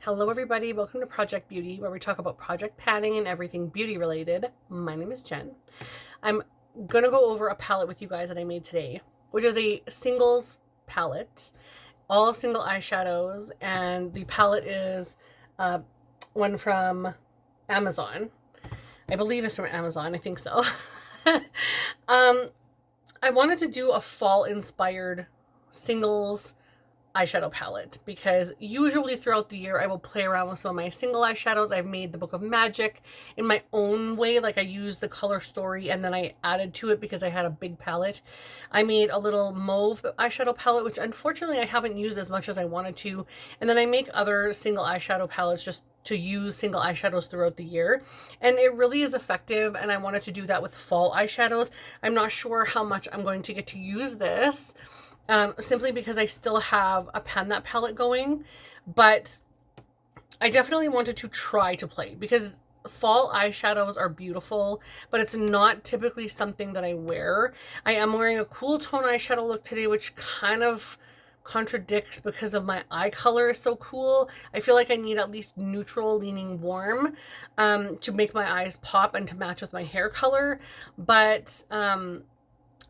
Hello everybody, welcome to Project Beauty, where we talk about project panning and everything beauty related. My name is Jen. I'm gonna go over a palette with you guys that I made today, which is a singles palette, all single eyeshadows, and the palette is one from Amazon. I believe it's from Amazon, I think so. I wanted to do a fall inspired singles eyeshadow palette because usually throughout the year I will play around with some of my single eyeshadows. I've made the Book of Magic in my own way, like I used the color story and then I added to it because I had a big palette. I made a little mauve eyeshadow palette, which unfortunately I haven't used as much as I wanted to, and then I make other single eyeshadow palettes just to use single eyeshadows throughout the year, and it really is effective, and I wanted to do that with fall eyeshadows. I'm not sure how much I'm going to get to use this, simply because I still have a Pan That palette going, but I definitely wanted to try to play because fall eyeshadows are beautiful, but it's not typically something that I wear. I am wearing a cool tone eyeshadow look today, which kind of contradicts because of my eye color is so cool. I feel like I need at least neutral leaning warm to make my eyes pop and to match with my hair color. But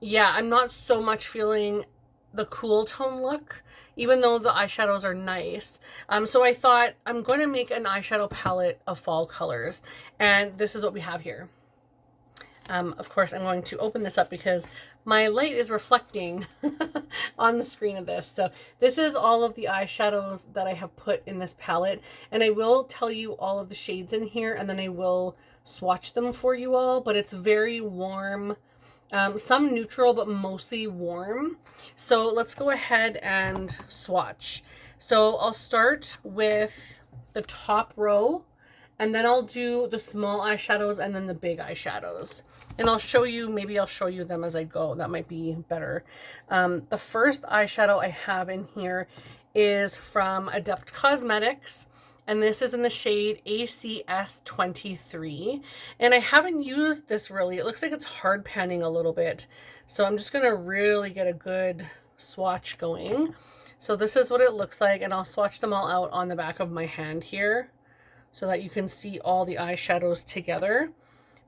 yeah, I'm not so much feeling the cool tone look, even though the eyeshadows are nice. So I thought I'm going to make an eyeshadow palette of fall colors, and this is what we have here. Of course, I'm going to open this up because my light is reflecting on the screen of this. So this is all of the eyeshadows that I have put in this palette, and I will tell you all of the shades in here, and then I will swatch them for you all, but it's very warm. Some neutral, but mostly warm. So let's go ahead and swatch. So I'll start with the top row, and then I'll do the small eyeshadows and then the big eyeshadows. And I'll show you, maybe I'll show you them as I go. That might be better. The first eyeshadow I have in here is from Adept Cosmetics, and this is in the shade ACS 23. And I haven't used this really. It looks like it's hard panning a little bit. So I'm just gonna really get a good swatch going. So this is what it looks like, and I'll swatch them all out on the back of my hand here so that you can see all the eyeshadows together.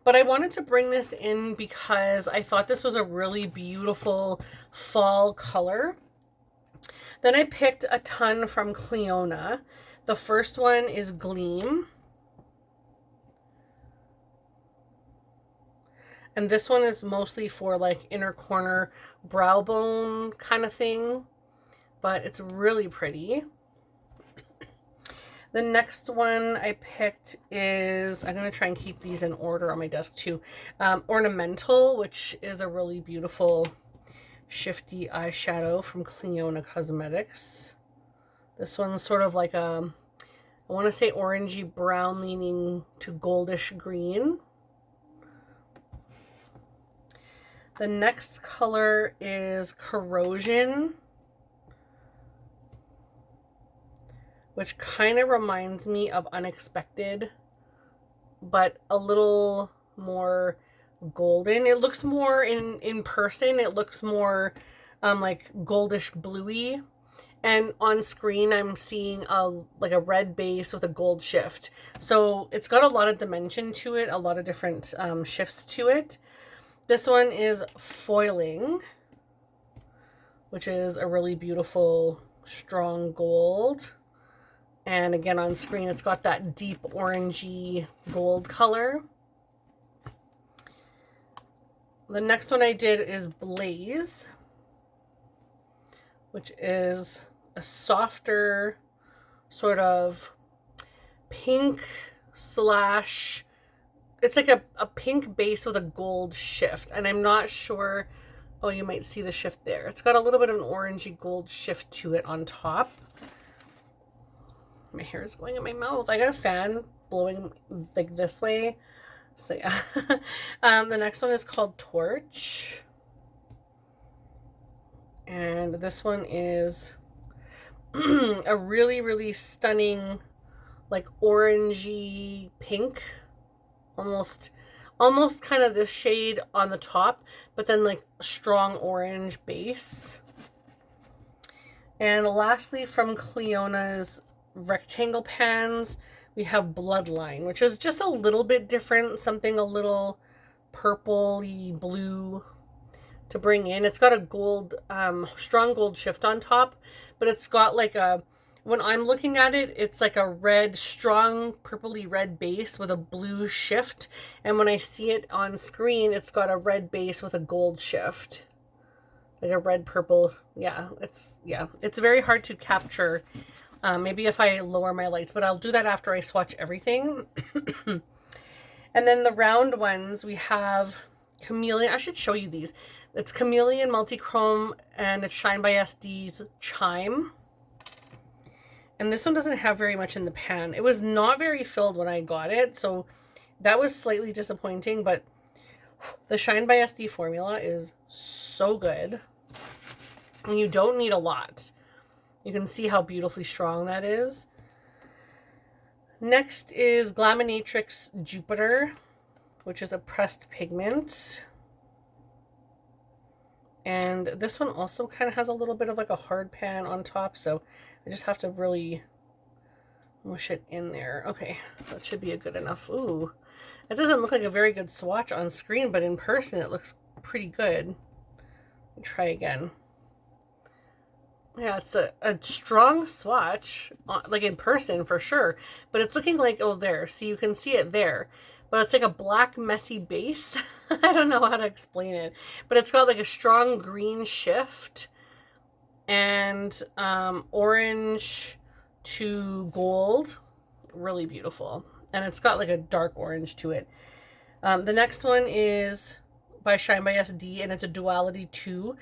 But I wanted to bring this in because I thought this was a really beautiful fall color. Then I picked a ton from Clionadh. The first one is Gleam. And this one is mostly for like inner corner brow bone kind of thing, but it's really pretty. The next one I picked is, I'm going to try and keep these in order on my desk too, Ornamental, which is a really beautiful shifty eyeshadow from Clionadh Cosmetics. This one's sort of like a, I want to say orangey brown leaning to goldish green. The next color is Corrosion, which kind of reminds me of Unexpected, but a little more golden. It looks more in person, it looks more like goldish bluey. And on screen, I'm seeing like a red base with a gold shift. So it's got a lot of dimension to it, a lot of different shifts to it. This one is Foiling, which is a really beautiful, strong gold. And again, on screen, it's got that deep orangey gold color. The next one I did is Blaze, which is a softer sort of pink slash, it's like a pink base with a gold shift. And I'm not sure, oh, you might see the shift there. It's got a little bit of an orangey gold shift to it on top. My hair is going in my mouth. I got a fan blowing like this way. So yeah. The next one is called Torch. And this one is a really, really stunning, like orangey pink, almost kind of this shade on the top, but then like strong orange base. And lastly, from Clionadh's rectangle pans, we have Bloodline, which is just a little bit different, something a little purpley blue to bring in. It's got a gold, strong gold shift on top, but it's got like a, when I'm looking at it, it's like a red, strong purpley red base with a blue shift. And when I see it on screen, it's got a red base with a gold shift. Like a red purple. Yeah, it's very hard to capture. Maybe if I lower my lights, but I'll do that after I swatch everything. And then the round ones, we have Chameleon. I should show you these. It's Chameleon Multichrome, and it's Shine by SD's Chime. And this one doesn't have very much in the pan. It was not very filled when I got it, so that was slightly disappointing, but the Shine by SD formula is so good. And you don't need a lot. You can see how beautifully strong that is. Next is Glaminatrix Jupiter, which is a pressed pigment. And this one also kind of has a little bit of like a hard pan on top, so I just have to really mush it in there. Okay, that should be a good enough. Ooh, it doesn't look like a very good swatch on screen, but in person it looks pretty good. Let me try again. Yeah, it's a strong swatch, like in person for sure, but it's looking like, oh, there. See, you can see it there. But it's like a black, messy base. I don't know how to explain it. But it's got like a strong green shift and orange to gold. Really beautiful. And it's got like a dark orange to it. The next one is by Shine by SD, and it's a Duality 2.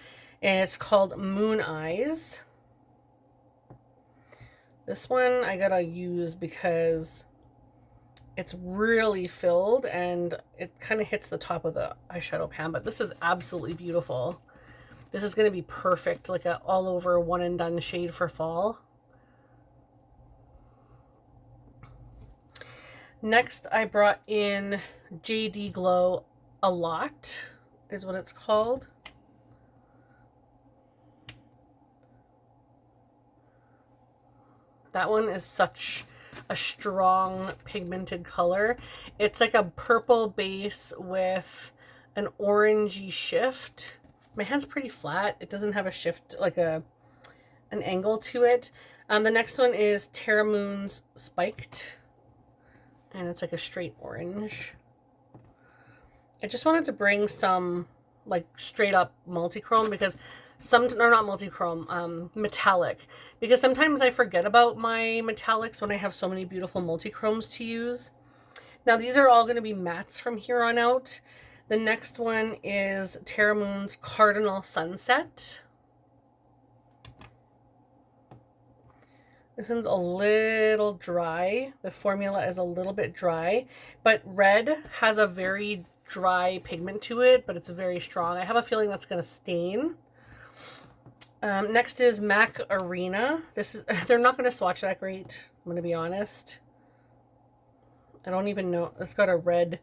And it's called Moon Eyes. This one I gotta use because it's really filled and it kind of hits the top of the eyeshadow pan, but this is absolutely beautiful. This is going to be perfect, like a all over one and done shade for fall. Next, I brought in JD Glow A Lot, is what it's called. That one is such a strong pigmented color. It's like a purple base with an orangey shift. My hand's pretty flat. It doesn't have a shift, like an angle to it. The next one is Terra Moon's Spiked, and it's like a straight orange. I just wanted to bring some like straight up multi-chrome because or not multi-chrome, metallic, because sometimes I forget about my metallics when I have so many beautiful multi-chromes to use. Now these are all going to be mattes from here on out. The next one is Terra Moon's Cardinal Sunset. This one's a little dry. The formula is a little bit dry, but red has a very dry pigment to it, but it's very strong. I have a feeling that's going to stain. Next is MAC Arena. This is, they're not going to swatch that great, I'm going to be honest. I don't even know. It's got a red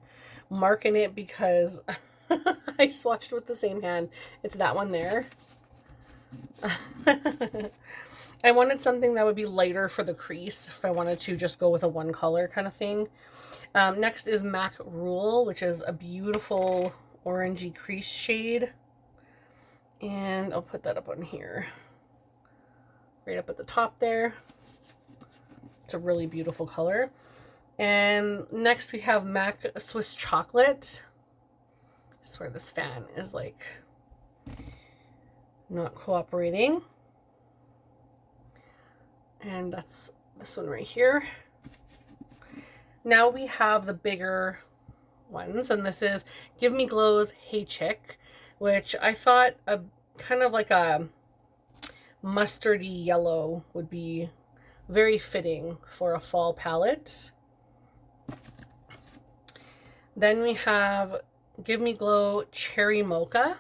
mark in it because I swatched with the same hand. It's that one there. I wanted something that would be lighter for the crease if I wanted to just go with a one color kind of thing. Next is MAC Rule, which is a beautiful orangey crease shade. And I'll put that up on here. Right up at the top there. It's a really beautiful color. And next we have MAC Swiss Chocolate. I swear this fan is like not cooperating. And that's this one right here. Now we have the bigger ones, and this is Give Me Glow's Hey Chick, which I thought a kind of like a mustardy yellow would be very fitting for a fall palette. Then we have Give Me Glow Cherry Mocha.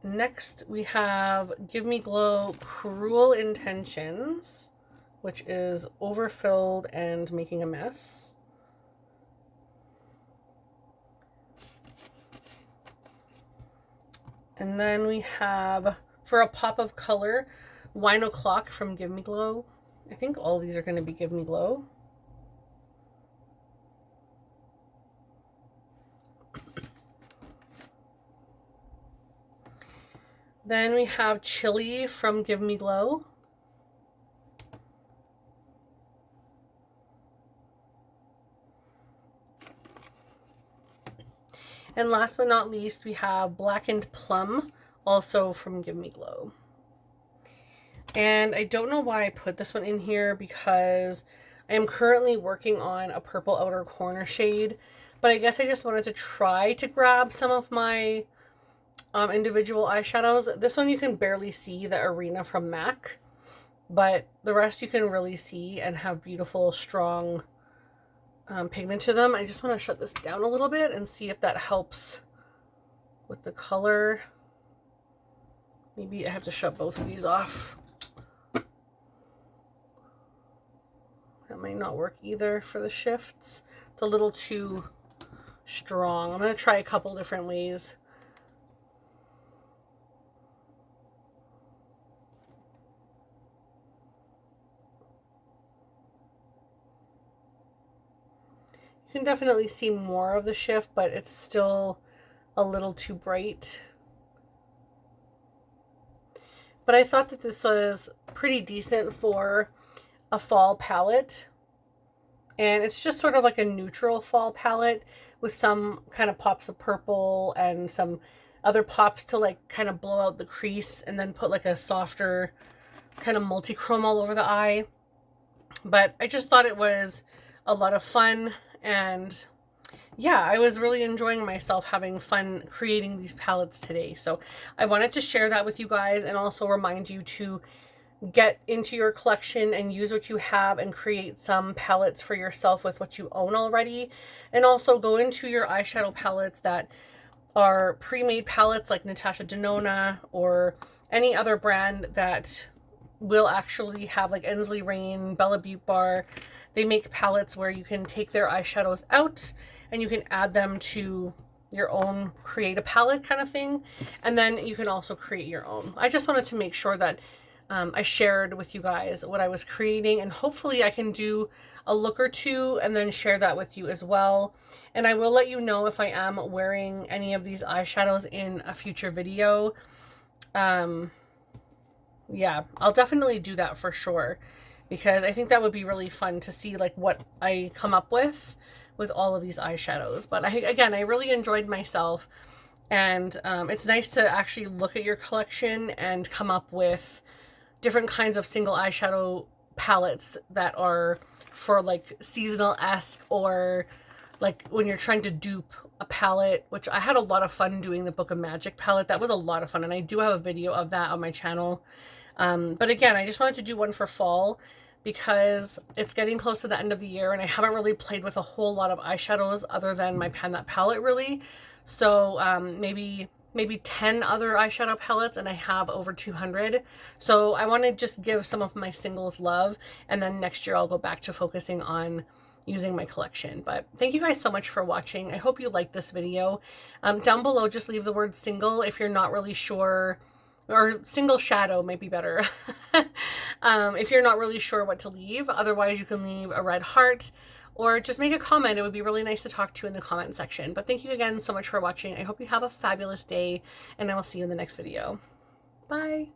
Next, we have Give Me Glow Cruel Intentions, which is overfilled and making a mess. And then we have, for a pop of color, Wine O'Clock from Give Me Glow. I think all these are going to be Give Me Glow. Then we have Chili from Give Me Glow. And last but not least, we have Blackened Plum, also from Give Me Glow. And I don't know why I put this one in here because I am currently working on a purple outer corner shade, but I guess I just wanted to try to grab some of my individual eyeshadows. This one you can barely see, the Arena from MAC, but the rest you can really see and have beautiful, strong pigment to them. I just want to shut this down a little bit and see if that helps with the color. Maybe I have to shut both of these off. That might not work either for the shifts. It's a little too strong. I'm going to try a couple different ways. You can definitely see more of the shift, but it's still a little too bright. But I thought that this was pretty decent for a fall palette. And it's just sort of like a neutral fall palette with some kind of pops of purple and some other pops to like kind of blow out the crease and then put like a softer kind of multi-chrome all over the eye. But I just thought it was a lot of fun, and yeah, I was really enjoying myself having fun creating these palettes today. So I wanted to share that with you guys and also remind you to get into your collection and use what you have and create some palettes for yourself with what you own already. And also go into your eyeshadow palettes that are pre-made palettes like Natasha Denona or any other brand that will actually have, like Ensley Rain, Bella Beauty Bar. They make palettes where you can take their eyeshadows out and you can add them to your own, create a palette kind of thing. And then you can also create your own. I just wanted to make sure that I shared with you guys what I was creating, and hopefully I can do a look or two and then share that with you as well. And I will let you know if I am wearing any of these eyeshadows in a future video. Yeah, I'll definitely do that for sure, because I think that would be really fun to see like what I come up with all of these eyeshadows. But again, I really enjoyed myself, and it's nice to actually look at your collection and come up with different kinds of single eyeshadow palettes that are for like seasonal-esque, or like when you're trying to dupe a palette, which I had a lot of fun doing the Book of Magic palette. That was a lot of fun, and I do have a video of that on my channel. But again, I just wanted to do one for fall because it's getting close to the end of the year and I haven't really played with a whole lot of eyeshadows other than my Pan That palette really. So maybe 10 other eyeshadow palettes, and I have over 200. So I want to just give some of my singles love, and then next year I'll go back to focusing on using my collection. But thank you guys so much for watching. I hope you liked this video. Down below, just leave the word single if you're not really sure, or single shadow might be better. If you're not really sure what to leave. Otherwise, you can leave a red heart or just make a comment. It would be really nice to talk to you in the comment section. But thank you again so much for watching. I hope you have a fabulous day, and I will see you in the next video. Bye.